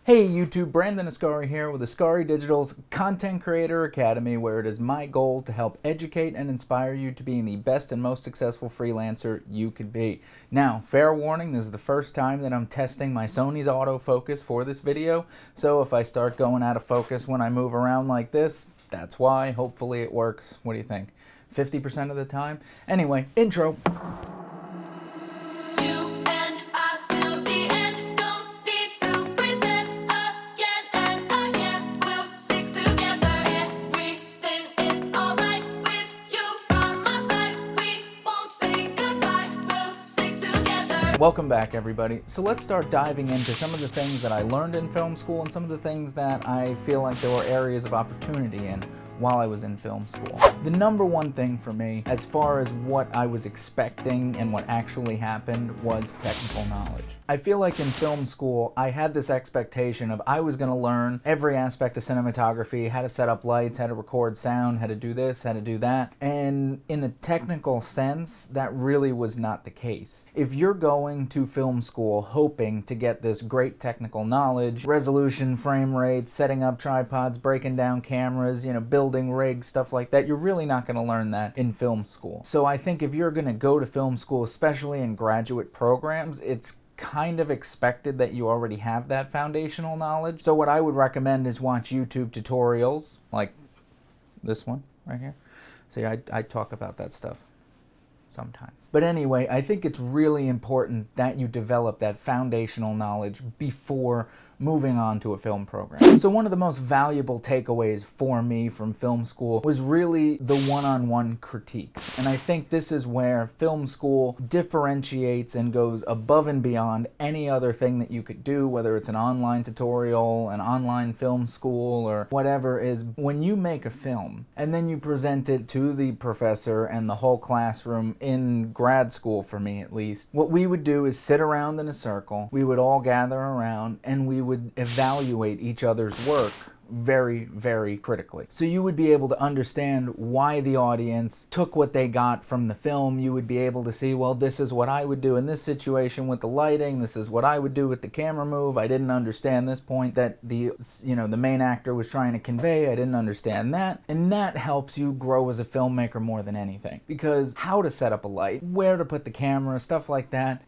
Hey YouTube, Brandon Ascari here with Ascari Digital's Content Creator Academy, where it is my goal to help educate and inspire you to being the best and most successful freelancer you could be. Now, fair warning, this is the first time that I'm testing my Sony's autofocus for this video, so if I start going out of focus when I move around like this, that's why. Hopefully it works. What do you think? 50% of the time? Anyway, intro. Welcome back, everybody. So let's start diving into some of the things that I learned in film school and some of the things that I feel like there were areas of opportunity in while I was in film school. The number one thing for me, as far as what I was expecting and what actually happened, was technical knowledge. I feel like in film school, I had this expectation of I was gonna learn every aspect of cinematography, how to set up lights, how to record sound, how to do this, how to do that. And in a technical sense, that really was not the case. If you're going to film school hoping to get this great technical knowledge, resolution, frame rates, setting up tripods, breaking down cameras, building rigs, stuff like that, you're really not going to learn that in film school. So I think if you're going to go to film school, especially in graduate programs, it's kind of expected that you already have that foundational knowledge. So what I would recommend is watch YouTube tutorials like this one right here. See, I talk about that stuff sometimes. But anyway, I think it's really important that you develop that foundational knowledge before moving on to a film program. So one of the most valuable takeaways for me from film school was really the one-on-one critiques. And I think this is where film school differentiates and goes above and beyond any other thing that you could do, whether it's an online tutorial, an online film school, or whatever. Is when you make a film and then you present it to the professor and the whole classroom in grad school, for me at least, what we would do is sit around in a circle, we would all gather around, and we would evaluate each other's work very, very critically. So you would be able to understand why the audience took what they got from the film. You would be able to see, well, this is what I would do in this situation with the lighting. This is what I would do with the camera move. I didn't understand this point that the main actor was trying to convey. I didn't understand that. And that helps you grow as a filmmaker more than anything. Because how to set up a light, where to put the camera, stuff like that,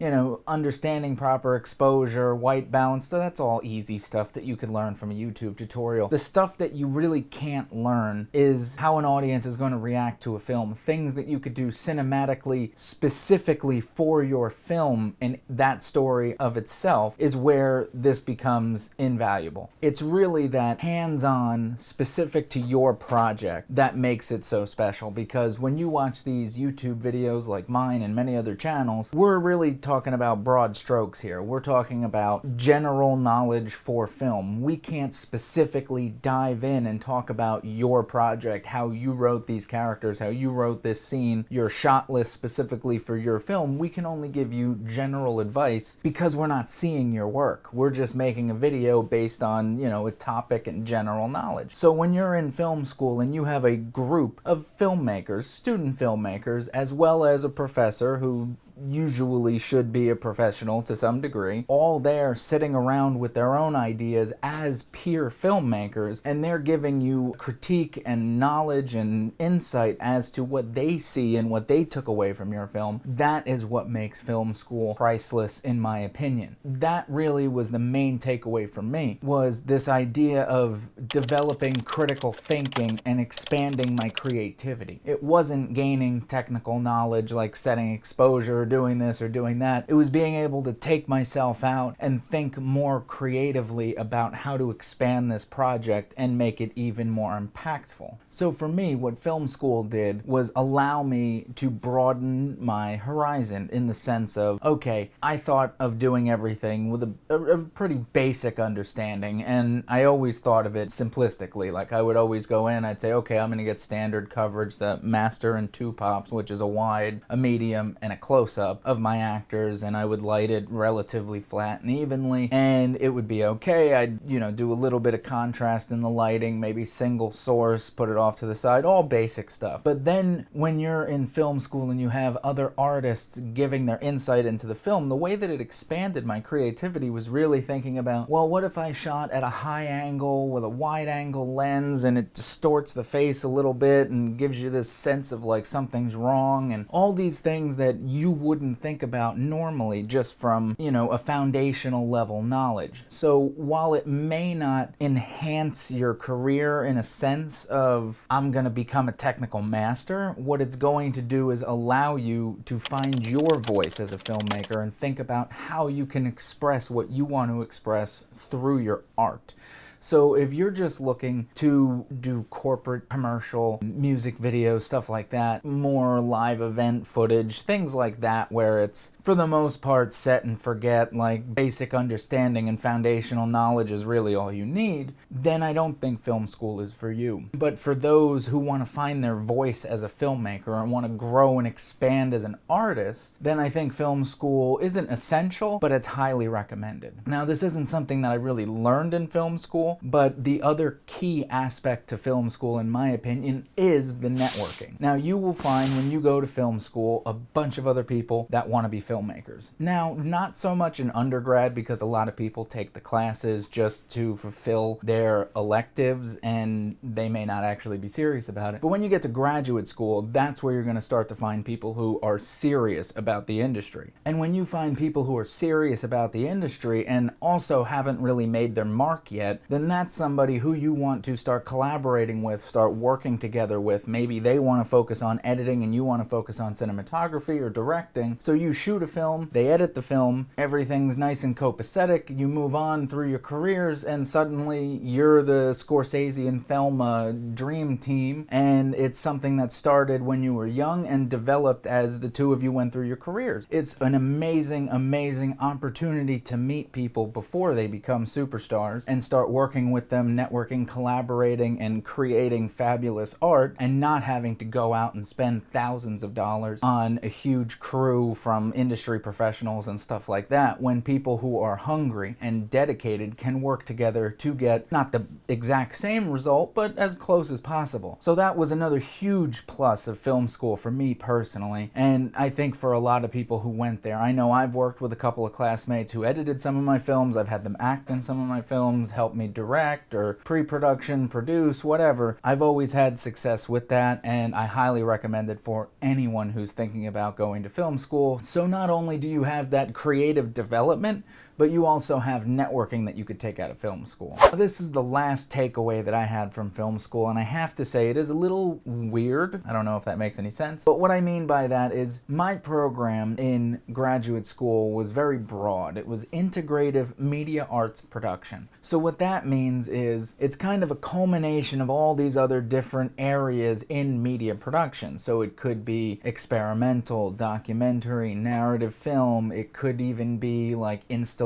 understanding proper exposure, white balance, that's all easy stuff that you could learn from a YouTube tutorial. The stuff that you really can't learn is how an audience is going to react to a film. Things that you could do cinematically, specifically for your film, and that story of itself is where this becomes invaluable. It's really that hands-on, specific to your project that makes it so special, because when you watch these YouTube videos like mine and many other channels, we're really talking about broad strokes here. We're talking about general knowledge for film. We can't specifically dive in and talk about your project, how you wrote these characters, how you wrote this scene, your shot list specifically for your film. We can only give you general advice because we're not seeing your work. We're just making a video based on, a topic and general knowledge. So when you're in film school and you have a group of filmmakers, student filmmakers, as well as a professor who usually should be a professional to some degree, all there sitting around with their own ideas as peer filmmakers, and they're giving you critique and knowledge and insight as to what they see and what they took away from your film. That is what makes film school priceless, in my opinion. That really was the main takeaway for me, was this idea of developing critical thinking and expanding my creativity. It wasn't gaining technical knowledge like setting exposure, doing this or doing that. It was being able to take myself out and think more creatively about how to expand this project and make it even more impactful. So for me, what film school did was allow me to broaden my horizon, in the sense of, okay, I thought of doing everything with a pretty basic understanding, and I always thought of it simplistically. Like, I would always go in, I'd say, okay, I'm gonna get standard coverage, the master and two pops, which is a wide, a medium, and a close close-up of my actors, and I would light it relatively flat and evenly, and it would be okay. I'd, do a little bit of contrast in the lighting, maybe single source, put it off to the side, all basic stuff. But then when you're in film school and you have other artists giving their insight into the film, the way that it expanded my creativity was really thinking about, well, what if I shot at a high angle with a wide angle lens and it distorts the face a little bit and gives you this sense of like something's wrong, and all these things that you wouldn't think about normally just from, a foundational level knowledge. So while it may not enhance your career in a sense of I'm going to become a technical master, what it's going to do is allow you to find your voice as a filmmaker and think about how you can express what you want to express through your art. So if you're just looking to do corporate, commercial, music videos, stuff like that, more live event footage, things like that, where it's for the most part set and forget, like basic understanding and foundational knowledge is really all you need, then I don't think film school is for you. But for those who want to find their voice as a filmmaker and want to grow and expand as an artist, then I think film school isn't essential, but it's highly recommended. Now, this isn't something that I really learned in film school, but the other key aspect to film school, in my opinion, is the networking. Now, you will find when you go to film school a bunch of other people that want to be filmmakers. Now, not so much in undergrad, because a lot of people take the classes just to fulfill their electives and they may not actually be serious about it. But when you get to graduate school, that's where you're going to start to find people who are serious about the industry. And when you find people who are serious about the industry and also haven't really made their mark yet, then that's somebody who you want to start collaborating with, start working together with. Maybe they want to focus on editing and you want to focus on cinematography or directing. So you shoot a film, they edit the film, everything's nice and copacetic, you move on through your careers, and suddenly you're the Scorsese and Thelma dream team, and it's something that started when you were young and developed as the two of you went through your careers. It's an amazing, amazing opportunity to meet people before they become superstars and start working with them, networking, collaborating, and creating fabulous art, and not having to go out and spend thousands of dollars on a huge crew from industry professionals and stuff like that, when people who are hungry and dedicated can work together to get not the exact same result, but as close as possible. So that was another huge plus of film school for me personally, and I think for a lot of people who went there. I know I've worked with a couple of classmates who edited some of my films, I've had them act in some of my films, help me direct or pre-production, produce, whatever. I've always had success with that, and I highly recommend it for anyone who's thinking about going to film school. So not only do you have that creative development, but you also have networking that you could take out of film school. This is the last takeaway that I had from film school, and I have to say it is a little weird. I don't know if that makes any sense. But what I mean by that is my program in graduate school was very broad. It was integrative media arts production. So what that means is it's kind of a culmination of all these other different areas in media production. So it could be experimental, documentary, narrative film. It could even be like installation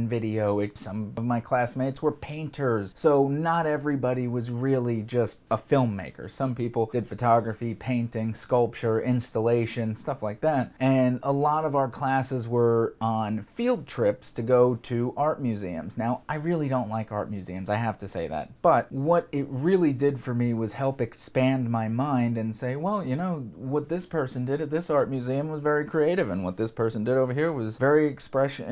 video. Some of my classmates were painters, so not everybody was really just a filmmaker. Some people did photography, painting, sculpture, installation, stuff like that. And a lot of our classes were on field trips to go to art museums. Now, I really don't like art museums, I have to say that. But what it really did for me was help expand my mind and say, well, what this person did at this art museum was very creative, and what this person did over here was very expressed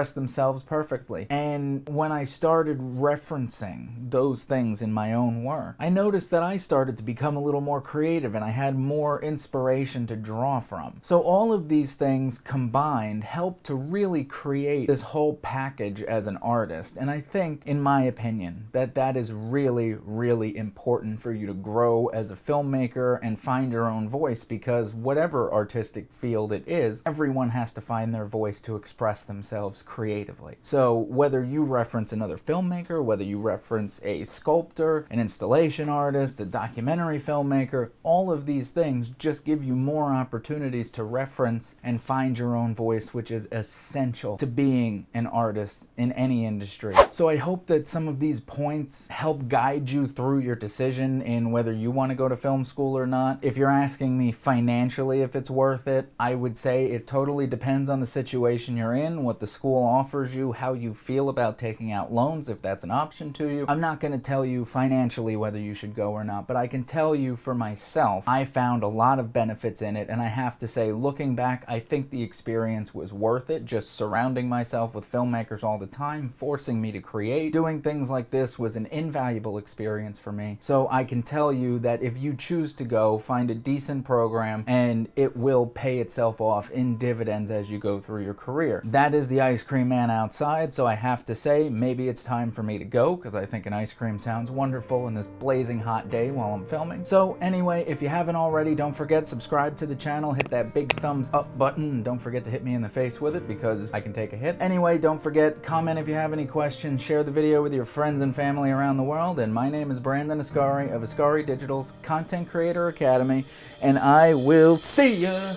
themselves perfectly. And when I started referencing those things in my own work, I noticed that I started to become a little more creative and I had more inspiration to draw from. So all of these things combined helped to really create this whole package as an artist. And I think, in my opinion, that is really, really important for you to grow as a filmmaker and find your own voice, because whatever artistic field it is, everyone has to find their voice to express themselves creatively. So whether you reference another filmmaker, whether you reference a sculptor, an installation artist, a documentary filmmaker, all of these things just give you more opportunities to reference and find your own voice, which is essential to being an artist in any industry. So I hope that some of these points help guide you through your decision in whether you want to go to film school or not. If you're asking me financially if it's worth it, I would say it totally depends on the situation you're in, what the school offers you, how you feel about taking out loans if that's an option to you. I'm not going to tell you financially whether you should go or not, but I can tell you for myself, I found a lot of benefits in it, and I have to say, looking back, I think the experience was worth it. Just surrounding myself with filmmakers all the time, forcing me to create, doing things like this was an invaluable experience for me. So I can tell you that if you choose to go, find a decent program, and it will pay itself off in dividends as you go through your career. That is the ice cream man outside, so I have to say, maybe it's time for me to go, because I think an ice cream sounds wonderful in this blazing hot day while I'm filming. So anyway, if you haven't already, don't forget, subscribe to the channel, hit that big thumbs up button, and don't forget to hit me in the face with it, because I can take a hit. Anyway, don't forget, comment if you have any questions, share the video with your friends and family around the world, and my name is Brandon Ascari of Ascari Digital's Content Creator Academy, and I will see ya!